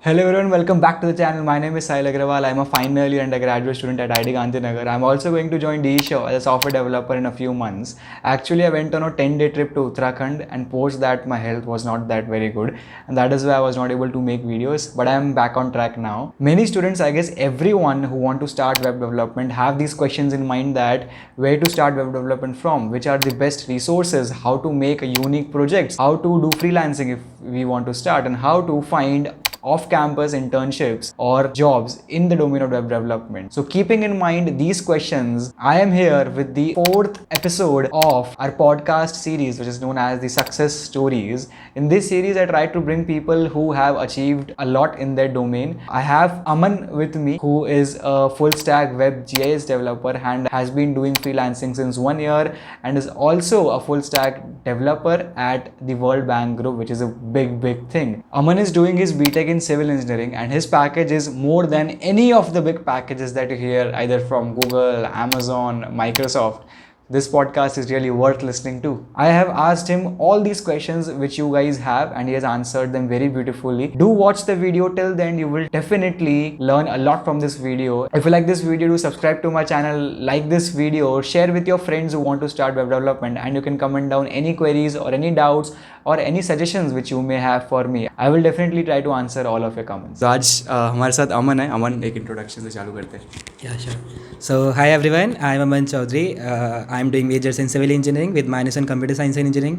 Hello everyone, welcome back to the channel. My name is Sahil Agrawal. I'm a final year undergraduate student at IIT Gandhinagar. I'm also going to join DE-Show as a software developer in a few months. Actually, I went on a 10-day trip to Uttarakhand and post that my health was not that very good and that is why I was not able to make videos, but I am back on track now. Many students, I guess everyone who want to start web development have these questions in mind that where to start web development from, which are the best resources, how to make a unique projects, how to do freelancing if we want to start, and how to find off-campus internships or jobs in the domain of web development. So keeping in mind these questions, I am here with the 4th episode of our podcast series, which is known as the Success Stories. In this series, I try to bring people who have achieved a lot in their domain. I have Aman with me, who is a full stack web GIS developer and has been doing freelancing since 1 year and is also a full stack developer at the World Bank Group, which is a big thing. Aman is doing his BTech in civil engineering and his package is more than any of the big packages that you hear either from Google, Amazon, Microsoft. This podcast is really worth listening to. I have asked him all these questions which you guys have and he has answered them very beautifully. Do watch the video till then. You will definitely learn a lot from this video. If you like this video, do subscribe to my channel, like this video, share with your friends who want to start web development, and you can comment down any queries or any doubts or any suggestions which you may have for me. I will definitely try to answer all of your comments. आज हमारे साथ अमन है. अमन, एक introduction से चालू करते हैं. Yeah, sure. So, hi everyone. I'm Aman Chaudhary. I'm doing majors in civil engineering with minus in computer science and engineering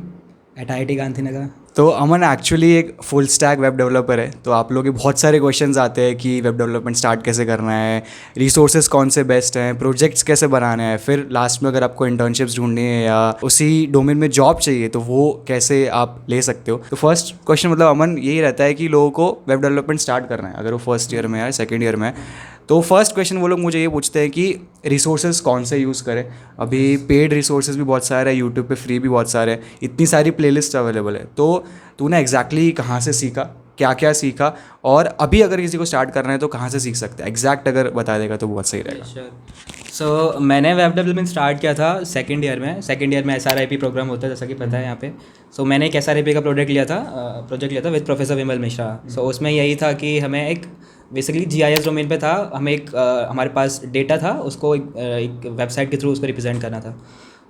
at IIT Gandhinagar. तो अमन एक्चुअली एक फुल स्टैक वेब डेवलपर है. तो आप लोगों के बहुत सारे क्वेश्चंस आते हैं कि वेब डेवलपमेंट स्टार्ट कैसे करना है, रिसोर्सेज कौन से बेस्ट हैं, प्रोजेक्ट्स कैसे बनाने हैं, फिर लास्ट में अगर आपको इंटर्नशिप्स ढूंढनी है या उसी डोमेन में जॉब चाहिए तो वो कैसे आप ले सकते हो. तो फर्स्ट क्वेश्चन मतलब अमन यही रहता है कि लोगों को वेब डेवलपमेंट स्टार्ट करना है अगर वो फर्स्ट ईयर में है, सेकेंड ईयर में है. तो फर्स्ट क्वेश्चन वो लोग मुझे ये पूछते हैं कि रिसोर्सेज कौन से यूज़ करें. अभी पेड रिसोर्सेज भी बहुत सारे हैं, यूट्यूब पे फ्री भी बहुत सारे हैं, इतनी सारी प्लेलिस्ट अवेलेबल है. तो तूने एग्जैक्टली कहाँ से सीखा, क्या क्या सीखा, और अभी अगर किसी को स्टार्ट करना है तो कहाँ से सीख सकते हैं, एग्जैक्ट अगर बता देगा तो बहुत सही रहेगा. सो मैंने वेब डेवलपमेंट स्टार्ट किया था सेकंड ईयर में SRIP प्रोग्राम होता है जैसा कि पता है यहाँ पे. सो मैंने एक SRIP का प्रोजेक्ट लिया था विद प्रोफेसर विमल मिश्रा. सो उसमें यही था कि हमें एक बेसिकली GIS डोमेन पे था, हमें एक हमारे पास डेटा था, उसको एक वेबसाइट के थ्रू उसको रिप्रेजेंट करना था.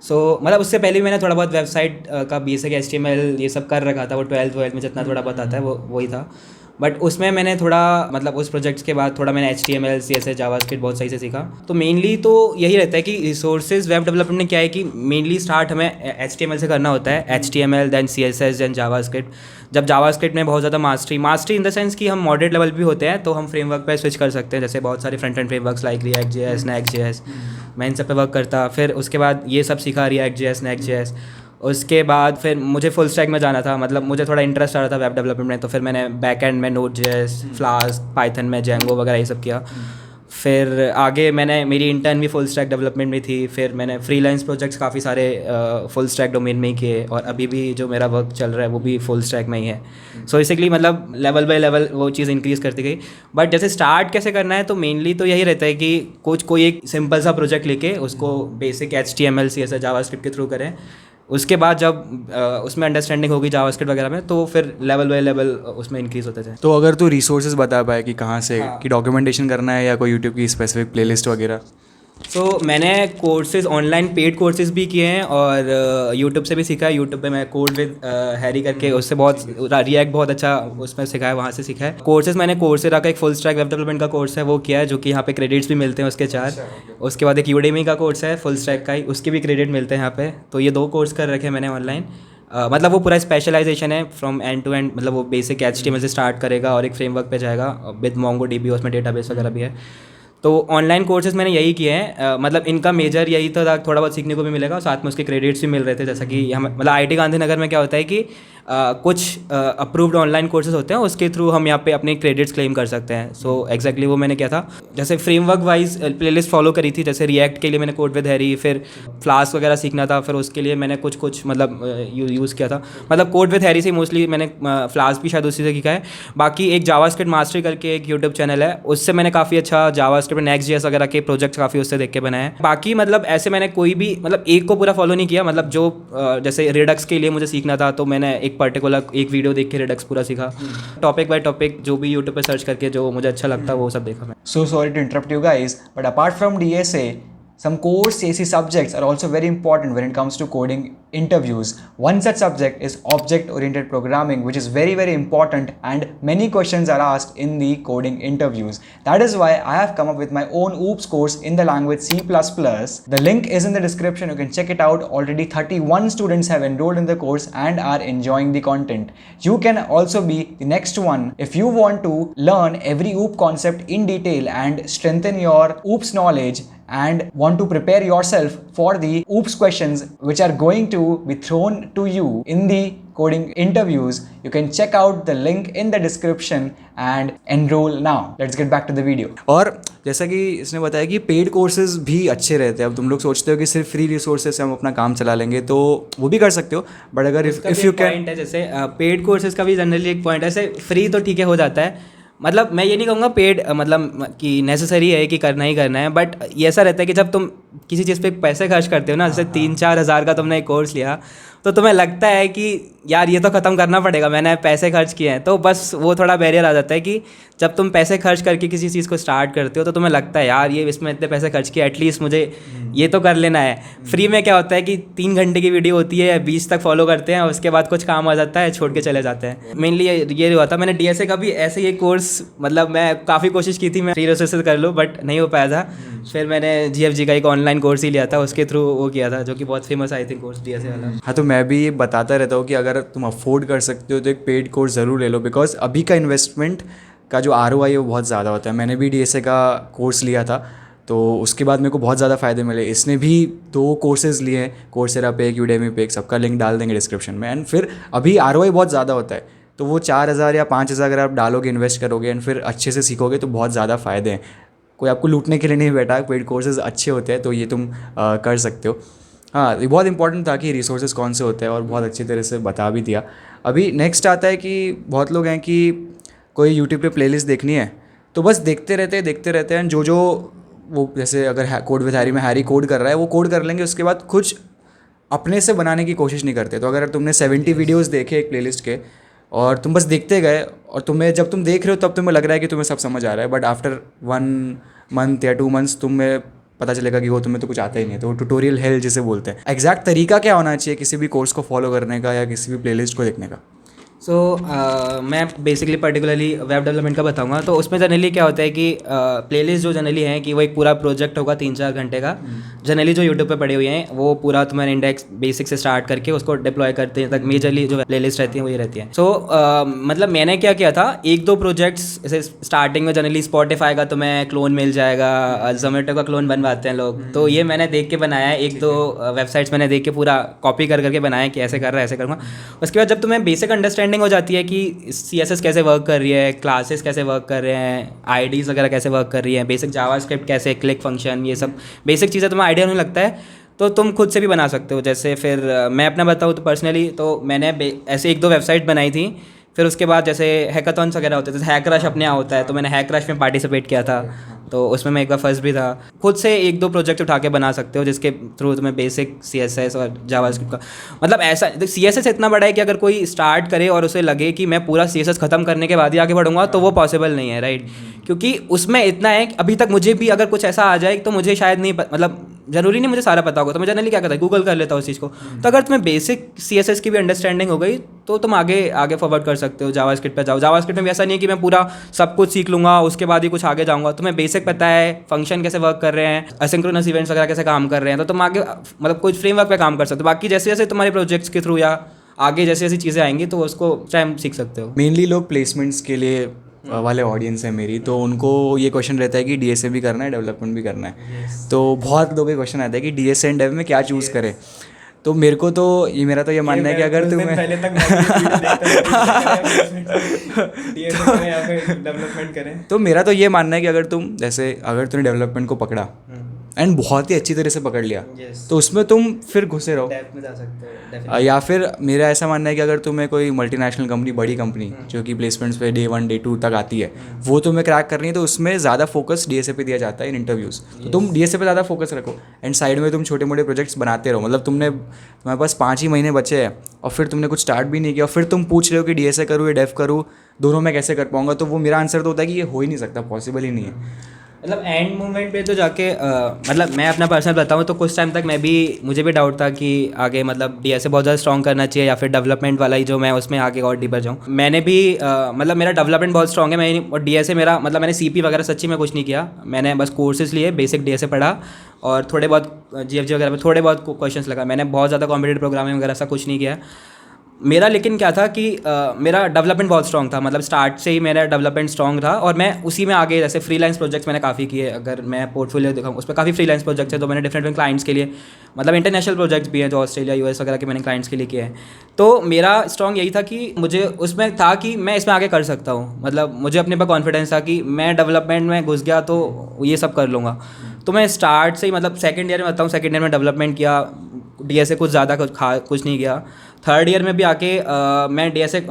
सो मतलब उससे पहले भी मैंने थोड़ा बहुत वेबसाइट का बेसिक HTML ये सब कर रखा था. वो 12th में जितना थोड़ा बहुत आता है वो वही था. बट उसमें मैंने थोड़ा मतलब उस प्रोजेक्ट्स के बाद थोड़ा मैंने HTML CSS जावास्क्रिप्ट बहुत सही से सीखा. तो मेनली तो यही रहता है कि रिसोर्सेज वेब डेवलपमेंट में क्या है कि मेनली स्टार्ट हमें HTML से करना होता है. HTML then CSS then JavaScript. जब जावास्क्रिप्ट में बहुत ज़्यादा मास्टरी इन द सेंस कि हम मॉडरेट लेवल भी होते हैं तो हम फ्रेमवर्क पे स्विच कर सकते हैं. जैसे बहुत सारे front end frameworks like React.js, Next.js, मैं इन सब पे वर्क करता. फिर उसके बाद ये सब सीखा React.js, Next.js. उसके बाद फिर मुझे फुल स्टैक में जाना था, मतलब मुझे थोड़ा इंटरेस्ट आ रहा था वेब डेवलपमेंट में. तो फिर मैंने बैक एंड में Node.js, फ्लास्क, पाइथन में Django वगैरह ये सब किया. फिर आगे मेरी इंटर्न भी फुल स्टैक डेवलपमेंट में थी. फिर मैंने फ्रीलांस प्रोजेक्ट्स काफ़ी सारे फुल स्टैक डोमेन में ही किए और अभी भी जो मेरा वर्क चल रहा है वो भी फुल स्टैक में ही है. सो बेसिकली मतलब लेवल बाय लेवल वो चीज़ इंक्रीज़ करती गई. बट जैसे स्टार्ट कैसे करना है तो मेनली तो यही रहता है कि कोई एक सिंपल सा प्रोजेक्ट लेके उसको बेसिक HTML CSS जावास्क्रिप्ट के थ्रू करें. उसके बाद जब उसमें अंडरस्टैंडिंग होगी जावास्क्रिप्ट वगैरह में तो फिर लेवल बाय लेवल उसमें इंक्रीज़ होते थे. तो अगर तू रिसोर्सेज बता पाए कि कहाँ से, कि डॉक्यूमेंटेशन करना है या कोई यूट्यूब की स्पेसिफिक प्लेलिस्ट वगैरह. सो मैंने कोर्सेज ऑनलाइन पेड कोर्सेज भी किए हैं और यूट्यूब से भी सीखा है. यूट्यूब पे मैं कोड विद हैरी करके उससे बहुत रिएक्ट बहुत अच्छा उसमें सीखा है, वहाँ से सीखा है. कोर्सेज मैंने कोर्सेरा का एक फुल स्टैक वेब डेवलपमेंट का कोर्स है वो किया है, जो कि यहाँ पे क्रेडिट्स भी मिलते हैं उसके 4. उसके बाद एक यूडेमी का कोर्स है फुल स्टैक का ही, उसके भी क्रेडिट मिलते हैं यहाँ पे. तो ये 2 कोर्स कर रखे हैं मैंने ऑनलाइन. मतलब वो पूरा स्पेशलाइजेशन है फ्रॉम एंड टू एंड. मतलब वो बेसिक HTML से स्टार्ट करेगा और एक फ्रेमवर्क पे जाएगा विद MongoDB, उसमें डेटाबेस वगैरह भी है. तो ऑनलाइन कोर्सेज मैंने यही किए हैं. मतलब इनका मेजर यही था, थोड़ा बहुत सीखने को भी मिलेगा, साथ में उसके क्रेडिट्स भी मिल रहे थे. जैसा कि हम मतलब IIT गांधीनगर में क्या होता है कि कुछ अप्रूव्ड ऑनलाइन कोर्सेज होते हैं, उसके थ्रू हम यहाँ पे अपने क्रेडिट्स क्लेम कर सकते हैं. सो एग्जैक्टली वो मैंने किया था. जैसे फ्रेमवर्क वाइज प्लेलिस्ट फॉलो करी थी. जैसे रिएक्ट के लिए मैंने कोड विद हैरी, फिर फ्लास्क वगैरह सीखना था, फिर उसके लिए मैंने कुछ मतलब यूज़ किया था. मतलब कोड विद हैरी से मोस्टली मैंने फ्लास्क भी शायद उसी से सीखा है. बाकी एक जावास्क्रिप्ट मास्टरी करके एक यूट्यूब चैनल है, उससे मैंने काफ़ी अच्छा जावास्क्रिप्ट Next.js वगैरह के प्रोजेक्ट्स काफ़ी उससे देख के बनाए हैं. बाकी मतलब ऐसे मैंने कोई भी मतलब एक को पूरा फॉलो नहीं किया. मतलब जो जैसे रिडक्स के लिए मुझे सीखना था तो मैंने एक पर्टिकुलर एक वीडियो देख के रिडक्स पूरा सीखा, टॉपिक बाय टॉपिक जो भी यूट्यूब पे सर्च करके जो मुझे अच्छा लगता वो सब देखा मैं। So sorry to interrupt you guys, but apart from DSA, some core CSE subjects are also very important when it comes to coding interviews. One such subject is object-oriented programming, which is very, very important, and many questions are asked in the coding interviews. That is why I have come up with my own OOPS course in the language C++. The link is in the description. You can check it out. Already 31 students have enrolled in the course and are enjoying the content. You can also be the next one if you want to learn every OOP concept in detail and strengthen your OOPS knowledge and want to prepare yourself for the OOPS questions which are going to be thrown to you in the coding interviews. You can check out the link in the description and enroll now. Let's get back to the video. और जैसा कि इसने बताया कि paid courses भी अच्छे रहते हैं. अब तुम लोग सोचते हो कि सिर्फ फ्री रिसोर्सेज से हम अपना काम चला लेंगे, तो वो भी कर सकते हो, बट अगर इफ यू कैन, जैसे पेड कोर्सेज का भी जनरली एक पॉइंट है. ऐसे फ्री तो ठीक है हो जाता है, मतलब मैं ये नहीं कहूँगा पेड मतलब कि नेसेसरी है कि करना ही करना है, बट ये ऐसा रहता है कि जब तुम किसी चीज़ पे पैसे खर्च करते हो ना, जैसे 3-4 हज़ार का तुमने एक कोर्स लिया, तो तुम्हें लगता है कि यार ये तो ख़त्म करना पड़ेगा, मैंने पैसे खर्च किए हैं, तो बस वो थोड़ा बैरियर आ जाता है कि जब तुम पैसे खर्च करके किसी चीज़ को स्टार्ट करते हो तो तुम्हें लगता है यार ये इसमें इतने पैसे खर्च किए, एटलीस्ट मुझे ये तो कर लेना है. फ्री में क्या होता है कि 3 घंटे की वीडियो होती है, 20 तक फॉलो करते हैं, उसके बाद कुछ काम आ जाता है, छोड़ के चले जाते हैं. मेनली ये हुआ था. मैंने DSA का भी ऐसे ही कोर्स, मतलब मैं काफ़ी कोशिश की थी मैं फ्री रिसोर्सेज कर लूँ, बट नहीं हो पाया था. फिर मैंने GFG का एक ऑनलाइन कोर्स ही लिया था, उसके थ्रू वो किया था, जो कि बहुत famous I think course DSA वाला. हाँ, तो मैं भी ये बताता रहता हूँ कि अगर तुम अफोर्ड कर सकते हो तो एक पेड कोर्स ज़रूर ले लो, बिकॉज अभी का इन्वेस्टमेंट का जो ROI है वो बहुत ज़्यादा होता है. मैंने भी DSA का कोर्स लिया था, तो उसके बाद मेरे को बहुत ज़्यादा फ़ायदे मिले. इसने भी 2 कोर्सेज़ लिए हैं, कोर्सेरा पे एक, यूडेमी पे एक, सबका लिंक डाल देंगे डिस्क्रिप्शन में. एंड फिर अभी ROI बहुत ज़्यादा होता है, तो वो 4,000 या 5,000 अगर आप डालोगे, इन्वेस्ट करोगे एंड फिर अच्छे से सीखोगे तो बहुत ज़्यादा फ़ायदे हैं. कोई आपको लूटने के लिए नहीं बैठा, पेड कोर्सेज अच्छे होते हैं, तो ये तुम कर सकते हो. हाँ, ये बहुत इंपॉर्टेंट था कि रिसोर्सेज कौन से होते हैं, और बहुत अच्छी तरह से बता भी दिया. अभी नेक्स्ट आता है कि बहुत लोग हैं कि कोई यूट्यूब पे प्लेलिस्ट देखनी है तो बस देखते रहते हैं. जो वो जैसे अगर कोड विद हैरी में हैरी कोड कर रहा है वो कोड कर लेंगे, उसके बाद कुछ अपने से बनाने की कोशिश नहीं करते. तो अगर तुमने 70 वीडियोज़ देखे एक प्लेलिस्ट के और तुम बस देखते गए, और तुम्हें जब तुम देख रहे हो तब तुम्हें लग रहा है कि तुम्हें सब समझ आ रहा है, बट आफ्टर 1 मंथ या 2 मंथ्स तुम्हें पता चलेगा कि वो तुम्हें तो कुछ आता ही नहीं है. तो ट्यूटोरियल हेल जिसे बोलते हैं. एग्जैक्ट तरीका क्या होना चाहिए किसी भी कोर्स को फॉलो करने का या किसी भी प्लेलिस्ट को देखने का? सो मैं बेसिकली पर्टिकुलरली वेब डेवलपमेंट का बताऊंगा. तो उसमें जनरली क्या होता है कि प्लेलिस्ट जो जनरली हैं कि वो एक पूरा प्रोजेक्ट होगा 3-4 घंटे का. जनरली जो यूट्यूब पे पड़े हुए हैं वो पूरा तुम्हारे इंडेक्स बेसिक से स्टार्ट करके उसको डिप्लॉय करते हैं तक मेजरली जो प्लेलिस्ट रहती है वो ये रहती है. सो मतलब मैंने क्या किया था, 1-2 प्रोजेक्ट्स जैसे स्टार्टिंग में जनरली स्पॉटिफाई का तुम्हें क्लोन मिल जाएगा, जोमेटो का क्लोन बनवाते हैं लोग, तो ये मैंने देख के बनाया है. 1-2 वेबसाइट्स मैंने देख के पूरा कॉपी करके बनाया कि ऐसे कर रहा है ऐसे करूँगा. उसके बाद जब तुम्हें बेसिक अंडरस्टैंडिंग हो जाती है कि CSS कैसे वर्क कर रही है, क्लासेस कैसे वर्क कर रहे हैं, IDs वगैरह कैसे वर्क कर रही है, बेसिक जावास्क्रिप्ट कैसे, क्लिक फंक्शन, ये सब बेसिक चीज़ें तुम्हें आइडिया होने लगता है, तो तुम खुद से भी बना सकते हो. जैसे फिर मैं अपना बताऊँ तो पर्सनली तो मैंने ऐसे 1-2 वेबसाइट बनाई थी. फिर उसके बाद जैसे हैकाथॉन्स वगैरह होते थे, जैसे हैक्रश अपने यहाँ होता है, तो मैंने हैक्रश में पार्टिसिपेट किया था, तो उसमें मैं एक बार फर्स्ट भी था. खुद से 1-2 प्रोजेक्ट उठा के बना सकते हो जिसके थ्रू तुम्हें बेसिक CSS और जावास्क्रिप्ट का, मतलब ऐसा CSS इतना बड़ा है कि अगर कोई स्टार्ट करे और उसे लगे कि मैं पूरा CSS ख़त्म करने के बाद ही आगे बढ़ूंगा तो वो पॉसिबल नहीं है, राइट. क्योंकि उसमें इतना है कि अभी तक मुझे भी अगर कुछ ऐसा आ जाए तो मुझे शायद नहीं मतलब ज़रूरी नहीं मुझे सारा पता होगा, तो मैं जनरली क्या करता है गूगल कर लेता हूँ उस चीज़ को. तो अगर तुम्हें बेसिक CSS की भी अंडरस्टैंडिंग हो गई तो तुम आगे फॉरवर्ड कर सकते हो. जावास्क्रिप्ट पे जाओ. जावास्क्रिप्ट में भी ऐसा नहीं है कि मैं पूरा सब कुछ सीख लूँगा उसके बाद ही कुछ आगे जाऊँगा. तुम्हें बेसिक पता है, फंक्शन कैसे वर्क कर रहे हैं, एसिंक्रोनस इवेंट्स वगैरह कैसे काम कर रहे हैं, तो तुम आगे मतलब कुछ फ्रेमवर्क पे काम कर सकते हो. बाकी जैसे जैसे तुम्हारे प्रोजेक्ट्स के थ्रू या आगे जैसे जैसी चीज़ें आएंगी तो उसको टाइम सीख सकते हो. मेनली लोग प्लेसमेंट्स के लिए वाले ऑडियंस है मेरी, तो उनको ये क्वेश्चन रहता है कि DSA भी करना है, डेवलपमेंट भी करना है. तो बहुत लोगों के क्वेश्चन आता है कि DSA एंड डेव में क्या चूज़ करें. तो मेरे को तो मेरा तो ये मानना है कि अगर तुम्हें तो मेरा तो ये मानना है कि अगर तुमने डेवलपमेंट को पकड़ा एंड बहुत ही अच्छी तरह से पकड़ लिया, Yes. तो उसमें तुम फिर घुसे रहो। डेप्थ में जा सकते हो definitely. या फिर मेरा ऐसा मानना है कि अगर तुम्हें कोई मल्टीनेशनल कंपनी, बड़ी कंपनी जो कि प्लेसमेंट्स पे डे 1 डे 2 तक आती है, वो तुम्हें क्रैक करनी है, तो उसमें ज़्यादा फोकस डीएसए पे दिया जाता है इन इंटरव्यूज़। तो तुम डीएसए पे ज़्यादा फोकस रखो एंड साइड में तुम छोटे मोटे प्रोजेक्ट्स बनाते रहो। मतलब तुम्हारे पास 5 ही महीने बचे हैं और फिर तुमने कुछ स्टार्ट भी नहीं किया और फिर तुम पूछ रहे हो कि डीएसए करूँ या डेफ करूँ, दोनों में कैसे कर पाऊंगा। तो वो मेरा आंसर तो होता है कि ये हो ही नहीं सकता, पॉसिबल ही नहीं है। मतलब एंड मोमेंट पे तो जाके मतलब मैं अपना पर्सनल बताऊँ तो कुछ टाइम तक मुझे भी डाउट था कि आगे मतलब डीएसए बहुत ज़्यादा स्ट्रॉन्ग करना चाहिए या फिर डेवलपमेंट वाला ही जो मैं उसमें आगे और डीपर जाऊँ। मैंने भी मतलब मेरा डेवलपमेंट बहुत स्ट्रॉन्ग है। मैं और डीएसए मेरा मतलब मैंने सीपी वगैरह सच्ची में कुछ नहीं किया। मैंने बस कोर्सेज लिए, बेसिक डीएसए पढ़ा और थोड़े बहुत जीएफजी वगैरह पे थोड़े बहुत क्वेश्चंस लगा। मैंने बहुत ज़्यादा कॉम्पिटेटिव प्रोग्रामिंग वगैरह ऐसा कुछ नहीं किया। मेरा लेकिन क्या था कि मेरा डेवलपमेंट बहुत स्ट्रॉन्ग था। मतलब स्टार्ट से ही मेरा डेवलपमेंट स्ट्रॉन्ग था और मैं उसी में आगे जैसे फ्रीलांस प्रोजेक्ट्स मैंने काफ़ी किए। अगर मैं पोर्टफोलियो दिखाऊँ उस पर काफ़ी फ्रीलांस प्रोजेक्ट्स है, तो मैंने डिफरेंट क्लाइंट्स के लिए मतलब इंटरनेशनल प्रोजेक्ट्स भी हैं जो ऑस्ट्रेलिया यूएस वगैरह के मैंने क्लाइंट्स के लिए किए हैं। तो मेरा स्ट्रॉन्ग यही था कि मुझे उसमें था कि मैं इसमें आगे कर सकता हूँ। मतलब मुझे अपने पर कॉन्फिडेंस था कि मैं डेवलपमेंट में घुस गया तो ये सब कर लूँगा। तो मैं स्टार्ट से ही मतलब सेकेंड ईयर में बताऊँ, सेकेंड ईयर में डेवलपमेंट किया, डीएसए कुछ ज़्यादा कुछ नहीं किया। थर्ड ईयर में भी आके मैं डीएसए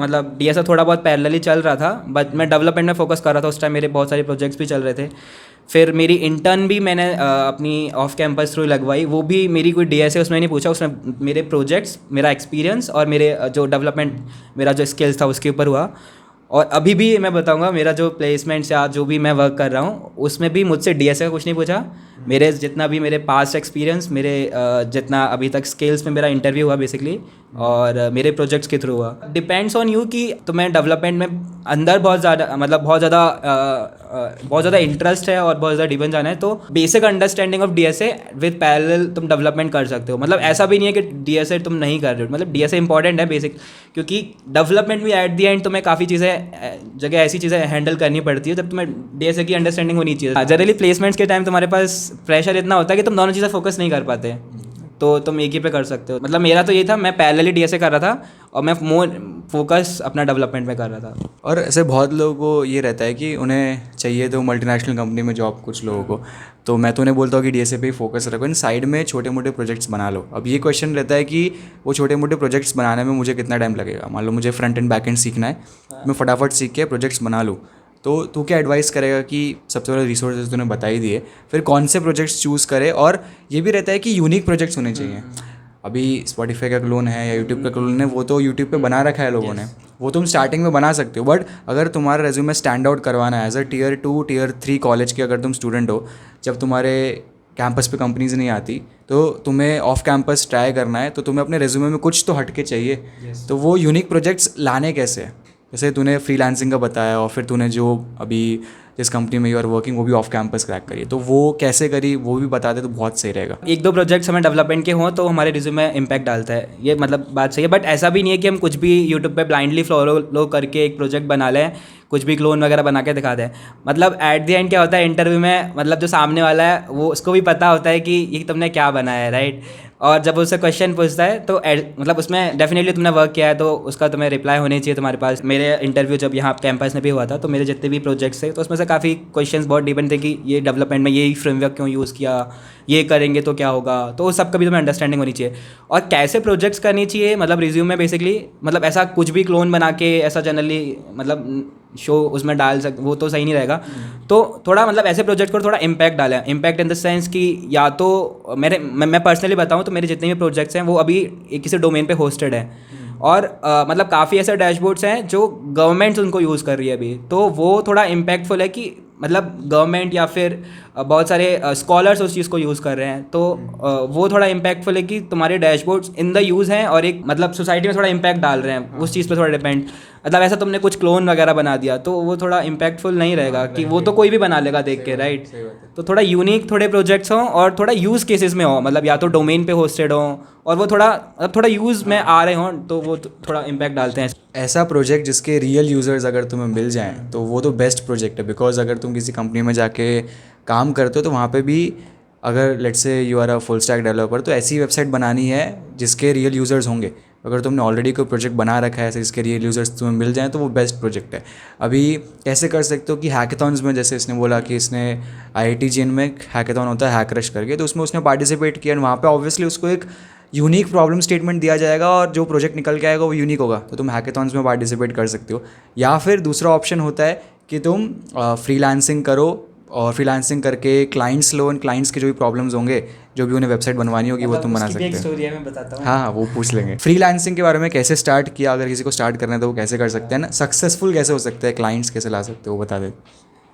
थोड़ा बहुत पैरेलली चल रहा था, बट मैं डेवलपमेंट में फोकस कर रहा था। उस टाइम मेरे बहुत सारे प्रोजेक्ट्स भी चल रहे थे। फिर मेरी इंटर्न भी मैंने अपनी ऑफ कैंपस थ्रू लगवाई। वो भी मेरी कोई डीएसए उसमें नहीं पूछा, उसमें मेरे प्रोजेक्ट्स, मेरा एक्सपीरियंस और मेरे जो डेवलपमेंट, मेरा जो स्किल्स था उसके ऊपर हुआ। और अभी भी मैं बताऊंगा मेरा जो प्लेसमेंट्स या जो भी मैं वर्क कर रहा हूँ उसमें भी मुझसे डीएसए का कुछ नहीं पूछा। मेरे जितना भी मेरे पास्ट एक्सपीरियंस, मेरे जितना अभी तक स्किल्स में मेरा इंटरव्यू हुआ बेसिकली, और मेरे प्रोजेक्ट्स के थ्रू हुआ। डिपेंड्स ऑन यू कि तुम्हें डेवलपमेंट में अंदर बहुत ज़्यादा इंटरेस्ट है और बहुत ज़्यादा डिपेंड जाना है, तो basic understanding of DSA with parallel तुम डेवलपमेंट कर सकते हो। मतलब ऐसा भी नहीं है कि डीएसए तुम नहीं कर रहे हो, मतलब डीएसए इंपॉर्टेंट है बेसिक, क्योंकि डेवलपमेंट भी एट द एंड तुम्हें काफ़ी जगह ऐसी चीज़ें हैंडल करनी पड़ती है जब तुम्हें डीएसए की अंडरस्टैंडिंग होनी चाहिए। जनरली प्लेसमेंट्स के टाइम तुम्हारे पास प्रेशर इतना होता है कि तुम दोनों चीज़ें फोकस नहीं कर पाते, तो तुम एक ही पे कर सकते हो। मतलब मेरा तो ये था, मैं पैरेलली डीएसए कर रहा था और मैं मोर फोकस अपना डेवलपमेंट में कर रहा था। और ऐसे बहुत लोगों को ये रहता है कि उन्हें चाहिए तो मल्टीनेशनल कंपनी में जॉब, कुछ लोगों को। तो मैं तो उन्हें बोलता हूँ कि डीएसए पे ही फोकस रखो, इन साइड में छोटे मोटे प्रोजेक्ट्स बना लो। अब ये क्वेश्चन रहता है कि वो छोटे मोटे प्रोजेक्ट्स बनाने में मुझे कितना टाइम लगेगा। मान लो मुझे फ्रंट एंड बैक एंड सीखना है, मैं फटाफट सीख के प्रोजेक्ट्स बना लूँ। तो तू क्या एडवाइस करेगा कि सबसे बड़ा रिसोर्सेज तूने बता ही दिए, फिर कौन से प्रोजेक्ट्स चूज़ करे? और ये भी रहता है कि यूनिक प्रोजेक्ट्स होने चाहिए। अभी स्पॉटिफाई का क्लोन है या यूट्यूब का क्लोन है, वो तो यूट्यूब पे बना रखा है लोगों ने, वो तुम स्टार्टिंग में बना सकते हो। बट अगर तुम्हारा रेज्यूमे स्टैंड आउट करवाना है as a tier 2 tier 3 college के अगर तुम स्टूडेंट हो, जब तुम्हारे कैंपस पे कंपनीज नहीं आती, तो तुम्हें ऑफ कैंपस ट्राई करना है, तो तुम्हें अपने रेज्यूमे में कुछ तो हटके चाहिए। तो वो यूनिक प्रोजेक्ट्स लाने कैसे? जैसे तूने फ्रीलांसिंग का बताया और फिर तूने जो अभी जिस कंपनी में यू आर वर्किंग वो भी ऑफ कैंपस क्रैक करी, तो वो कैसे करी वो भी बता दे तो बहुत सही रहेगा। एक दो प्रोजेक्ट्स हमें डेवलपमेंट के हों तो हमारे रिज्यूमे में इम्पैक्ट डालता है, ये मतलब बात सही है। बट ऐसा भी नहीं है कि हम कुछ भी यूट्यूब पे ब्लाइंडली फॉलो करके एक प्रोजेक्ट बना लें, कुछ भी क्लोन वगैरह बना के दिखा दें। मतलब एट द एंड क्या होता है इंटरव्यू में, मतलब जो सामने वाला है वो उसको भी पता होता है कि ये तुमने क्या बनाया है, राइट। और जब उससे क्वेश्चन पूछता है तो मतलब उसमें डेफिनेटली तुमने वर्क किया है तो उसका तुम्हें रिप्लाई होनी चाहिए तुम्हारे पास। मेरे इंटरव्यू जब यहाँ कैंपस में भी हुआ था तो मेरे जितने भी प्रोजेक्ट्स थे तो उसमें से काफ़ी क्वेश्चंस बहुत डिपेंड थे कि ये डेवलपमेंट में यही फ्रेमवर्क क्यों यूज़ किया, ये करेंगे तो क्या होगा, तो उस सब का भी तुम्हें अंडरस्टैंडिंग होनी चाहिए। और कैसे प्रोजेक्ट्स करनी चाहिए, मतलब रिज्यूम में बेसिकली मतलब ऐसा कुछ भी क्लोन बना के ऐसा जनरली मतलब शो उसमें डाल वो तो सही नहीं रहेगा। तो थोड़ा मतलब ऐसे प्रोजेक्ट को थोड़ा इम्पैक्ट डालें, इम्पैक्ट इन द सेंस कि या तो मैं पर्सनली बताऊं तो मेरे जितने भी प्रोजेक्ट्स हैं वो अभी किसी डोमेन पे होस्टेड हैं और मतलब काफ़ी ऐसे डैशबोर्ड्स हैं जो गवर्नमेंट उनको यूज़ कर रही है अभी, तो वो थोड़ा इम्पैक्टफुल है कि मतलब गवर्नमेंट या फिर बहुत सारे स्कॉलर्स उस चीज़ को यूज़ कर रहे हैं, तो वो थोड़ा इम्पैक्टफुल है कि तुम्हारे डैशबोर्ड्स इन द यूज़ हैं और एक मतलब सोसाइटी में थोड़ा इम्पैक्ट डाल रहे हैं, उस चीज़ पे थोड़ा डिपेंड। मतलब ऐसा तुमने कुछ क्लोन वगैरह बना दिया तो वो थोड़ा इम्पैक्टफुल नहीं रहेगा कि वो तो कोई भी बना लेगा देख के, राइट। तो थोड़ा यूनिक थोड़े प्रोजेक्ट्स हों और थोड़ा यूज़ केसेस में हो, मतलब या तो डोमेन पे होस्टेड हो और वो थोड़ा यूज़ में आ रहे हों तो वो थोड़ा इम्पैक्ट डालते हैं। ऐसा प्रोजेक्ट जिसके रियल यूज़र्स अगर तुम्हें मिल जाएं तो वो तो बेस्ट प्रोजेक्ट है। बिकॉज अगर तुम किसी कंपनी में जाके काम करते हो तो वहाँ पे भी अगर let's say you are a full stack developer, तो ऐसी वेबसाइट बनानी है जिसके रियल यूज़र्स होंगे। अगर तुमने ऑलरेडी कोई प्रोजेक्ट बना रखा है ऐसे जिसके रियल यूज़र्स तुम्हें मिल जाएँ तो वो बेस्ट प्रोजेक्ट है। अभी कैसे कर सकते हो कि हैकेथॉन्स में, जैसे इसने बोला कि इसने IIT में एक हैकेथॉन होता है हैक्रश करके, तो उसमें उसने पार्टिसिपेट किया और वहाँ पे ऑब्वियसली उसको एक यूनिक प्रॉब्लम स्टेटमेंट दिया जाएगा और जो प्रोजेक्ट निकल के आएगा वो यूनिक होगा, तो तुम हैकेथॉन्स में पार्टिसिपेट कर सकते हो। या फिर दूसरा ऑप्शन होता है कि तुम फ्रीलांसिंग करो और फ्रीलांसिंग करके क्लाइंट्स लो, एंड क्लाइंट्स के जो भी प्रॉब्लम्स होंगे, जो भी उन्हें वेबसाइट बनवानी होगी वो तुम बना सकते हो। स्टोरी है, मैं बताता हूँ। हाँ, वो पूछ लेंगे। फ्रीलांसिंग के बारे में कैसे स्टार्ट किया, अगर किसी को स्टार्ट करना है तो वो कैसे कर सकते हैं ना, सक्सेसफुल कैसे हो सकते हैं, क्लाइंट्स कैसे ला सकते हो, वो बता दे।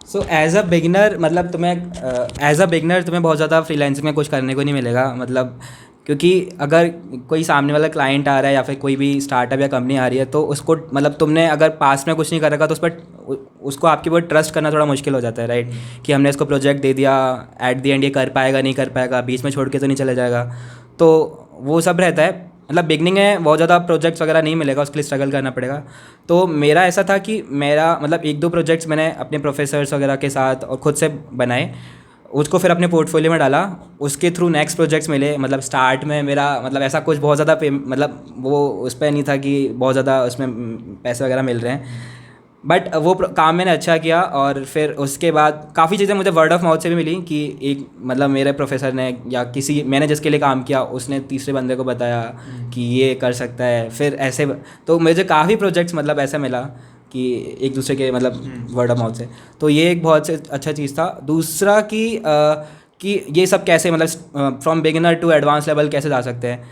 सो एज अ बिगनर, मतलब तुम्हें बहुत ज़्यादा फ्रीलांसिंग में कुछ करने को नहीं मिलेगा, मतलब क्योंकि अगर कोई सामने वाला क्लाइंट आ रहा है या फिर कोई भी स्टार्टअप या कंपनी आ रही है तो उसको, मतलब तुमने अगर पास में कुछ नहीं कर रखा तो उस पर उसको आपके ऊपर ट्रस्ट करना थोड़ा मुश्किल हो जाता है, राइट। कि हमने इसको प्रोजेक्ट दे दिया, एट द एंड ये कर पाएगा नहीं कर पाएगा, बीच में छोड़ के तो नहीं चले जाएगा, तो वो सब रहता है। मतलब बिगनिंग है, बहुत ज़्यादा प्रोजेक्ट्स वगैरह नहीं मिलेगा, उसके लिए स्ट्रगल करना पड़ेगा। तो मेरा ऐसा था कि मेरा मतलब 1-2 प्रोजेक्ट्स मैंने अपने प्रोफेसर्स वगैरह के साथ और ख़ुद से बनाए, उसको फिर अपने पोर्टफोलियो में डाला, उसके थ्रू नेक्स्ट प्रोजेक्ट्स मिले। मतलब स्टार्ट में मेरा मतलब ऐसा कुछ बहुत ज़्यादा मतलब वो उस पर नहीं था कि बहुत ज़्यादा उसमें पैसे वगैरह मिल रहे हैं, बट वो काम मैंने अच्छा किया। और फिर उसके बाद काफ़ी चीज़ें मुझे वर्ड ऑफ माउथ से भी मिली कि एक मतलब मेरे प्रोफेसर ने या किसी मैंने जिसके लिए काम किया उसने तीसरे बंदे को बताया कि ये कर सकता है, फिर ऐसे तो मुझे काफ़ी प्रोजेक्ट्स मतलब ऐसा मिला कि एक दूसरे के मतलब वर्ड ऑफ माउथ से। तो ये एक बहुत से अच्छा चीज़ था। दूसरा कि ये सब कैसे मतलब from beginner to advance level कैसे जा सकते हैं।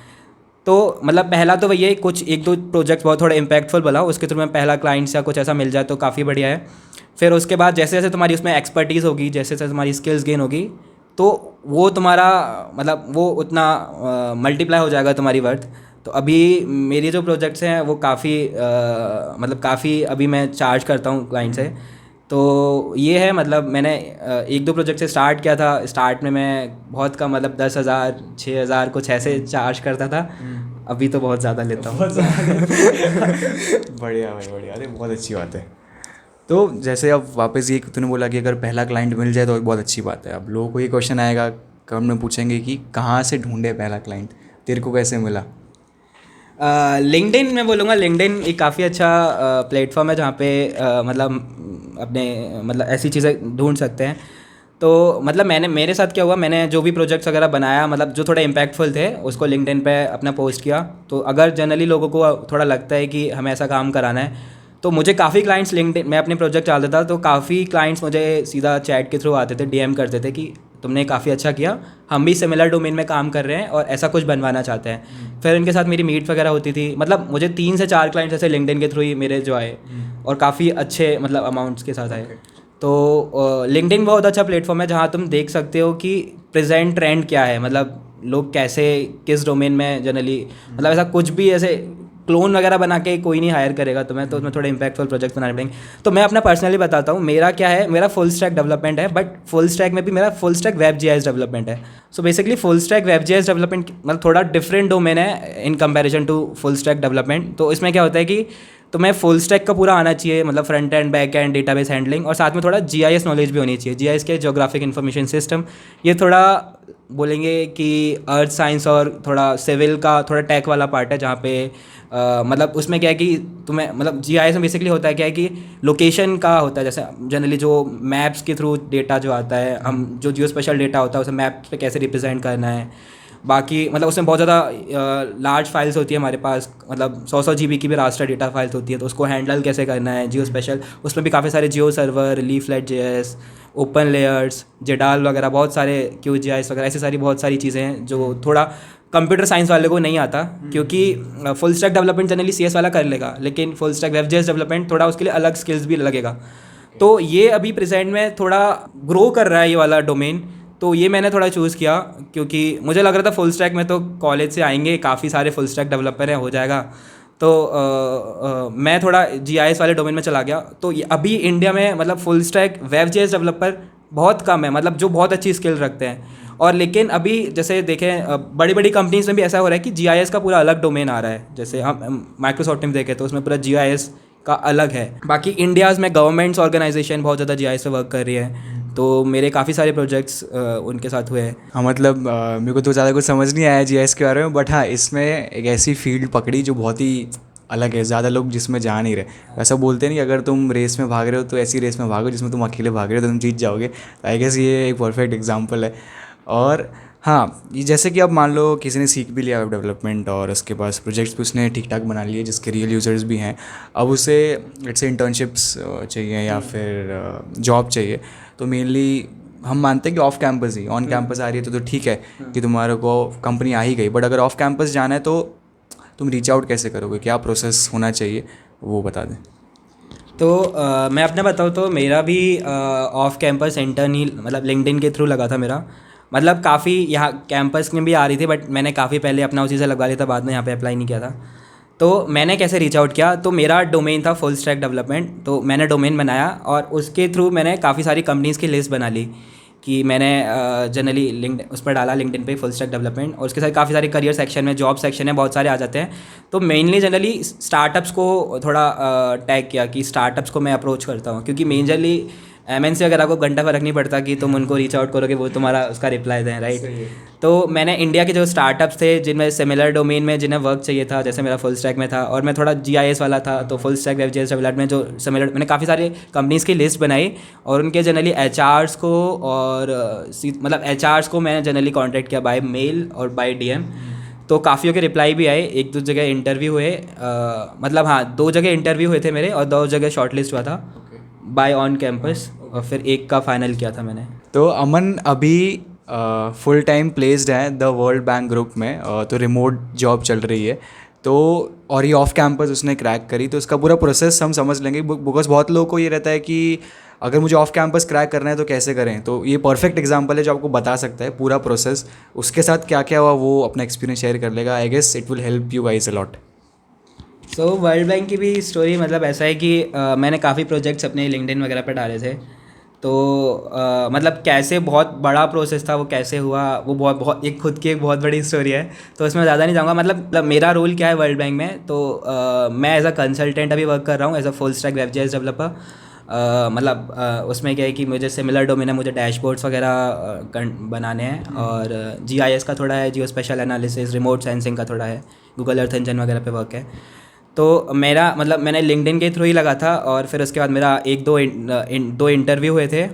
तो मतलब पहला तो वही है, कुछ 1-2 प्रोजेक्ट्स बहुत थोड़े इम्पैक्टफुल बना, उसके थ्रू में पहला क्लाइंट्स या कुछ ऐसा मिल जाए तो काफ़ी बढ़िया है। फिर उसके बाद जैसे जैसे तुम्हारी उसमें एक्सपर्टीज़ होगी, जैसे जैसे तुम्हारी स्किल्स गेन होगी, तो वो तुम्हारा मतलब वो उतना मल्टीप्लाई हो जाएगा तुम्हारी वर्थ। तो अभी मेरी जो प्रोजेक्ट्स हैं वो काफ़ी मतलब काफ़ी अभी मैं चार्ज करता हूँ क्लाइंट से। तो ये है, मतलब मैंने 1-2 प्रोजेक्ट से स्टार्ट किया था। स्टार्ट में मैं बहुत कम मतलब 10,000 6,000 कुछ ऐसे चार्ज करता था, अभी तो बहुत ज़्यादा लेता हूँ। बढ़िया भाई, बढ़िया, अरे बहुत अच्छी बात है। तो जैसे अब वापस ये तूने बोला कि अगर पहला क्लाइंट मिल जाए तो बहुत अच्छी बात है। अब लोगों को ये क्वेश्चन आएगा, कम में पूछेंगे कि कहाँ से ढूंढे पहला क्लाइंट, तेरे को कैसे मिला? लिंक्डइन मैं बोलूँगा, लिंक्डइन एक काफ़ी अच्छा प्लेटफॉर्म है जहाँ पे मतलब अपने मतलब ऐसी चीज़ें ढूंढ सकते हैं। तो मतलब मेरे साथ क्या हुआ, मैंने जो भी प्रोजेक्ट्स वगैरह बनाया मतलब जो थोड़े इम्पैक्टफुल थे उसको लिंक्डइन पे अपना पोस्ट किया। तो अगर जनरली लोगों को थोड़ा लगता है कि हमें ऐसा काम कराना है, तो मुझे काफ़ी क्लाइंट्स लिंक्डइन, मैं अपने प्रोजेक्ट डालता था तो काफ़ी क्लाइंट्स मुझे सीधा चैट के थ्रू आते थे, DM करते थे कि तुमने काफ़ी अच्छा किया, हम भी सिमिलर डोमेन में काम कर रहे हैं और ऐसा कुछ बनवाना चाहते हैं। फिर उनके साथ मेरी मीट वगैरह होती थी। मतलब मुझे 3 से 4 क्लाइंट्स ऐसे लिंक्डइन के थ्रू ही मेरे जो आए और काफ़ी अच्छे मतलब अमाउंट्स के साथ आए। तो लिंक्डइन बहुत अच्छा प्लेटफॉर्म है जहाँ तुम देख सकते हो कि प्रेजेंट ट्रेंड क्या है, मतलब लोग कैसे किस डोमेन में जनरली, मतलब ऐसा कुछ भी ऐसे क्लोन वगैरह बना के कोई नहीं हायर करेगा तुम्हें, तो उसमें थोड़े इंपैक्टफुल प्रोजेक्ट्स बनाने पड़ेंगे। तो मैं अपना पर्सनली बताता हूँ, मेरा क्या है, मेरा फुल स्टैक डेवलपमेंट है, बट फुल स्टैक में भी मेरा full stack web GIS development है। So basically full stack web GIS development मतलब थोड़ा डिफरेंट डोमेन है in comparison to full stack development. तो इसमें क्या होता है कि तुम्हें फुल स्टैक का पूरा आना चाहिए, मतलब front end back and database handling, और साथ में थोड़ा जीआईएस नॉलेज भी होनी चाहिए। जीआईएस के ज्योग्राफिक इन्फॉर्मेशन सिस्टम, ये थोड़ा बोलेंगे कि अर्थ साइंस और थोड़ा सिविल का थोड़ा टेक वाला पार्ट है, जहाँ पे मतलब उसमें क्या है कि तुम्हें मतलब जीआईएस में बेसिकली होता है क्या है कि लोकेशन का होता है। जैसे जनरली जो मैप्स के थ्रू डेटा जो आता है, हम जो जियो स्पेशल डेटा होता है उसे मैप पे कैसे रिप्रेजेंट करना है। बाकी मतलब उसमें बहुत ज़्यादा लार्ज फाइल्स होती है हमारे पास, मतलब 100 GB की भी रास्टर डेटा फाइल्स होती है, तो उसको हैंडल कैसे करना है। जियो स्पेशल उसमें भी काफ़ी सारे geo server, leaflet JS, open layers, GDAL वगैरह, बहुत सारे QGIS वगैरह, ऐसी सारी बहुत सारी चीज़ें हैं जो थोड़ा कंप्यूटर साइंस वाले को नहीं आता, क्योंकि full stack development generally CS वाला कर लेगा, लेकिन full stack web JS development थोड़ा उसके लिए अलग स्किल्स भी लगेगा। तो ये अभी प्रेजेंट में थोड़ा ग्रो कर रहा है ये वाला डोमेन, तो ये मैंने थोड़ा चूज़ किया क्योंकि मुझे लग रहा था फुल स्टैक में तो कॉलेज से आएंगे काफ़ी सारे फुल स्टैक डेवलपर हैं, हो जाएगा। तो मैं थोड़ा GIS वाले डोमेन में चला गया। तो अभी इंडिया में मतलब full stack web JS developer बहुत कम है, मतलब जो बहुत अच्छी स्किल रखते हैं। और लेकिन अभी जैसे देखें बड़ी बड़ी कंपनीज में भी ऐसा हो रहा है कि GIS का पूरा अलग डोमेन आ रहा है। जैसे हम माइक्रोसॉफ्ट में देखें तो उसमें पूरा GIS का अलग है। बाकी इंडियाज़ में गवर्नमेंट्स ऑर्गेनाइजेशन बहुत ज़्यादा GIS पे वर्क कर रही है, तो मेरे काफ़ी सारे प्रोजेक्ट्स उनके साथ हुए हैं। हाँ मतलब मेरे को तो ज़्यादा कुछ समझ नहीं आया जीएस के बारे में, बट हाँ इसमें एक ऐसी फील्ड पकड़ी जो बहुत ही अलग है, ज़्यादा लोग जिसमें जा नहीं रहे। ऐसा बोलते नहीं कि अगर तुम रेस में भाग रहे हो तो ऐसी रेस में भागो जिसमें तुम अकेले भाग रहे हो तो तुम जीत जाओगे। आई गेस ये एक परफेक्ट एग्जाम्पल है। और हाँ ये जैसे कि अब मान लो किसी ने सीख भी लिया वेब डेवलपमेंट और उसके पास प्रोजेक्ट्स भी उसने ठीक ठाक बना लिए जिसके रियल यूज़र्स भी हैं, अब उसे लेट्स से इंटर्नशिप्स चाहिए या फिर जॉब चाहिए, तो मेनली हम मानते हैं कि ऑफ कैंपस ही, ऑन कैंपस आ रही है तो ठीक है कि तुम्हारे को कंपनी आ ही गई, बट अगर ऑफ कैंपस जाना है तो तुम रीच आउट कैसे करोगे, क्या प्रोसेस होना चाहिए वो बता दें। तो मैं अपना बताऊँ तो मेरा भी ऑफ कैंपस इंटर्न ही मतलब लिंक्डइन के थ्रू लगा था मेरा। मतलब काफ़ी यहाँ कैंपस में भी आ रही थी बट मैंने काफ़ी पहले अपना उसी से लगवा लिया था, बाद में यहाँ पे अप्लाई नहीं किया था। तो मैंने कैसे रीच आउट किया, तो मेरा डोमेन था फुल स्टैक डेवलपमेंट, तो मैंने डोमेन बनाया और उसके थ्रू मैंने काफ़ी सारी कंपनीज़ की लिस्ट बना ली कि मैंने जनरली लिंक्ड उस पर डाला लिंक्डइन पे फुल स्टैक डेवलपमेंट, और उसके साथ काफ़ी सारे करियर सेक्शन में, जॉब सेक्शन में बहुत सारे आ जाते हैं। तो मेनली जनरली स्टार्टअप्स को थोड़ा टैग किया कि स्टार्टअप्स को मैं अप्रोच करता हूँ, क्योंकि मेनली एमएनसी अगर आपको घंटा फर्क नहीं पड़ता कि तुम उनको रीच आउट करोगे वो तुम्हारा उसका रिप्लाई दें, राइट। तो मैंने इंडिया के जो स्टार्टअप्स थे जिनमें सिमिलर डोमेन में जिन्हें वर्क चाहिए था, जैसे मेरा फुल स्टैक में था और मैं थोड़ा जीआईएस वाला था, तो फुल स्टैक वेबजेएस डेवलपमेंट में जो सिमिलर, मैंने काफ़ी सारे कंपनीज़ की लिस्ट बनाई और उनके जनरली एचआर्स को और मतलब एचआर्स को मैंने जनरली कॉन्टैक्ट किया बाय मेल और बाय डीएम। तो काफ़ियों के रिप्लाई भी आए, एक दो जगह इंटरव्यू हुए, मतलब हाँ 2 जगह इंटरव्यू हुए थे मेरे और 2 जगह शॉर्टलिस्ट हुआ था बाय ऑन कैंपस, और फिर एक का फाइनल किया था मैंने। तो अमन अभी फुल टाइम प्लेस्ड है द वर्ल्ड बैंक ग्रुप में, तो रिमोट जॉब चल रही है, तो और ये ऑफ कैंपस उसने क्रैक करी, तो इसका पूरा प्रोसेस हम समझ लेंगे बिकॉज बहुत लोगों को ये रहता है कि अगर मुझे ऑफ कैंपस क्रैक करना है तो कैसे करें, तो ये परफेक्ट एग्जांपल है जो आपको बता सकता है पूरा प्रोसेस, उसके साथ क्या क्या हुआ वो अपना एक्सपीरियंस शेयर कर लेगा। I guess it will help you guys a lot. So world bank की भी स्टोरी मतलब ऐसा है कि मैंने काफ़ी प्रोजेक्ट्स अपने लिंक्डइन वगैरह पे डाले थे, तो मतलब कैसे बहुत बड़ा प्रोसेस था वो कैसे हुआ वो बहुत बहुत एक खुद की एक बहुत बड़ी स्टोरी है, तो उसमें ज़्यादा नहीं जाऊँगा। मतलब मेरा रोल क्या है वर्ल्ड बैंक में, तो मैं एज अ कंसल्टेंट अभी वर्क कर रहा हूँ as a full stack web JS developer. मतलब उसमें क्या है कि मुझे सिमिलर डोमेन है, मुझे डैशबोर्ड्स वगैरह बनाने हैं और जीआईएस का थोड़ा है, जियो स्पेशल एनालिसिस, रिमोट सेंसिंग का थोड़ा है, गूगल अर्थ इंजन वगैरह पे वर्क है। तो मेरा मतलब मैंने लिंक्डइन के थ्रू ही लगा था और फिर उसके बाद मेरा एक दो इंटरव्यू हुए थे,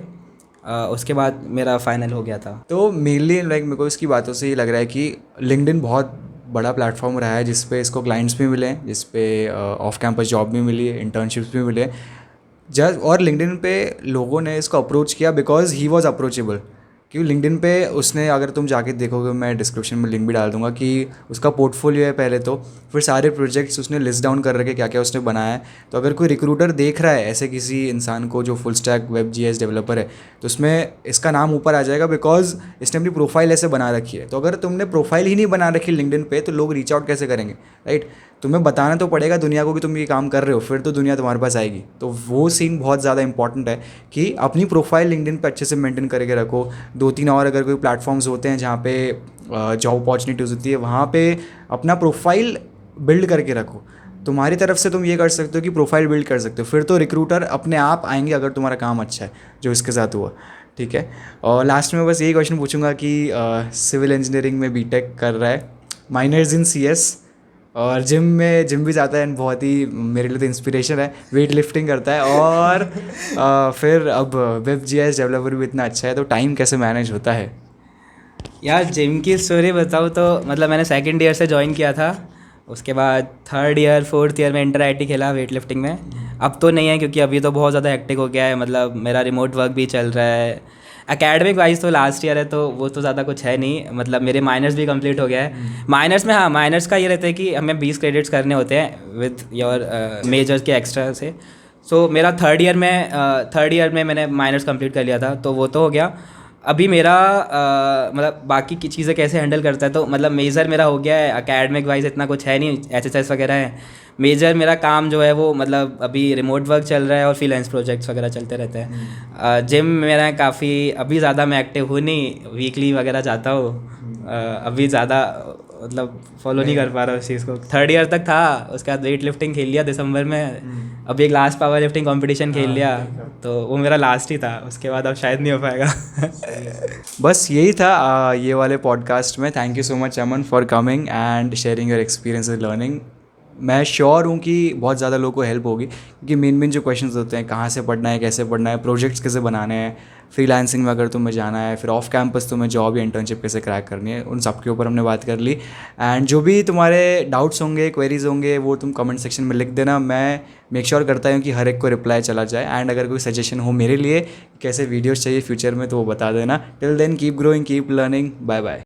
उसके बाद मेरा फाइनल हो गया था। तो मेनली लाइक मेरे को इसकी बातों से ये लग रहा है कि लिंक्डइन बहुत बड़ा प्लेटफॉर्म रहा है जिस पे इसको क्लाइंट्स भी मिले हैं, जिस पे ऑफ कैंपस जॉब भी मिली है, इंटर्नशिप्स भी मिले, जस्ट और लिंक्डइन पे लोगों ने इसको अप्रोच किया बिकॉज ही वॉज अप्रोचेबल। क्योंकि लिंक्डइन पे उसने, अगर तुम जाके देखोगे, मैं डिस्क्रिप्शन में लिंक भी डाल दूंगा, कि उसका पोर्टफोलियो है पहले तो, फिर सारे प्रोजेक्ट्स उसने लिस्ट डाउन कर रखे क्या क्या उसने बनाया है। तो अगर कोई रिक्रूटर देख रहा है ऐसे किसी इंसान को जो full stack web GS developer है, तो उसमें इसका नाम ऊपर आ जाएगा बिकॉज इसने अपनी प्रोफाइल ऐसे बना रखी है। तो अगर तुमने प्रोफाइल ही नहीं बना रखी लिंक्डइन पे तो लोग रीच आउट कैसे करेंगे, राइट। तुम्हें बताना तो पड़ेगा दुनिया को कि तुम ये काम कर रहे हो, फिर तो दुनिया तुम्हारे पास आएगी। तो वो सीन बहुत ज़्यादा इंपॉर्टेंट है कि अपनी प्रोफाइल लिंक्डइन पे अच्छे से मेंटेन करके रखो। 2-3 और अगर कोई प्लेटफॉर्म्स होते हैं जहाँ पे जॉब अपॉर्चुनिटीज़ होती है, वहाँ पे अपना प्रोफाइल बिल्ड करके रखो। तुम्हारी तरफ से तुम ये कर सकते हो कि प्रोफाइल बिल्ड कर सकते हो, फिर तो रिक्रूटर अपने आप आएंगे अगर तुम्हारा काम अच्छा है, जो इसके साथ हुआ, ठीक है। और लास्ट में बस यही क्वेश्चन पूछूंगा कि सिविल इंजीनियरिंग में बीटेक कर रहा है, माइनर्स इन सीएस, और जिम भी जाता है, एंड बहुत ही मेरे लिए तो इंस्पिरेशन है, वेट लिफ्टिंग करता है, और फिर अब वेब जीएस डेवलपर भी इतना अच्छा है, तो टाइम कैसे मैनेज होता है? यार जिम की स्टोरी बताऊँ तो मतलब मैंने सेकंड ईयर से ज्वाइन किया था, उसके बाद थर्ड ईयर फोर्थ ईयर में इंटर आईटी खेला वेट लिफ्टिंग में। अब तो नहीं है क्योंकि अभी तो बहुत ज़्यादा हेक्टिक हो गया है, मतलब मेरा रिमोट वर्क भी चल रहा है। एकेडमिक वाइज तो लास्ट ईयर है तो वो तो ज़्यादा कुछ है नहीं, मतलब मेरे माइनर्स भी कंप्लीट हो गया है। माइनर्स में हाँ, माइनर्स का ये रहता है कि हमें 20 क्रेडिट्स करने होते हैं विद योर मेजर्स के एक्स्ट्रा से। सो मेरा थर्ड ईयर में मैंने माइनर्स कंप्लीट कर लिया था, तो वो तो हो गया। अभी मेरा मतलब बाकी की चीज़ें कैसे हैंडल करता है, तो मतलब मेजर मेरा हो गया है, एकेडमिक वाइज इतना कुछ है नहीं, एचएसएस वगैरह है। मेजर मेरा काम जो है वो मतलब अभी रिमोट वर्क चल रहा है और फ्रीलांस प्रोजेक्ट्स वगैरह चलते रहते हैं। जिम मेरा काफ़ी अभी ज़्यादा मैं एक्टिव हूँ नहीं, वीकली वगैरह जाता हूँ। अभी ज़्यादा मतलब फॉलो नहीं कर पा रहा उस चीज़ को। थर्ड ईयर तक था, उसके बाद वेट लिफ्टिंग खेल लिया दिसंबर में, अभी एक लास्ट पावर लिफ्टिंग कंपटीशन खेल लिया, तो वो मेरा लास्ट ही था, उसके बाद अब शायद नहीं हो पाएगा। बस यही था ये वाले पॉडकास्ट में। Thank you so much Aman for coming and sharing your experience learning. मैं श्योर हूँ कि बहुत ज़्यादा लोगों को हेल्प होगी, क्योंकि मेन जो क्वेश्चंस होते हैं, कहाँ से पढ़ना है, कैसे पढ़ना है, प्रोजेक्ट्स कैसे बनाने हैं, फ्रीलांसिंग में अगर तुम्हें जाना है, फिर ऑफ कैंपस तुम्हें जॉब या इंटर्नशिप कैसे क्रैक करनी है, उन सब के ऊपर हमने बात कर ली। एंड जो भी तुम्हारे डाउट्स होंगे, क्वेरीज होंगे, वो तुम कमेंट सेक्शन में लिख देना। मैं मेक श्योर करता हूँ कि हर एक को रिप्लाई चला जाए। एंड अगर कोई सजेशन हो मेरे लिए कैसे वीडियोज़ चाहिए फ्यूचर में, तो वो बता देना। Till then keep growing, keep learning, bye bye.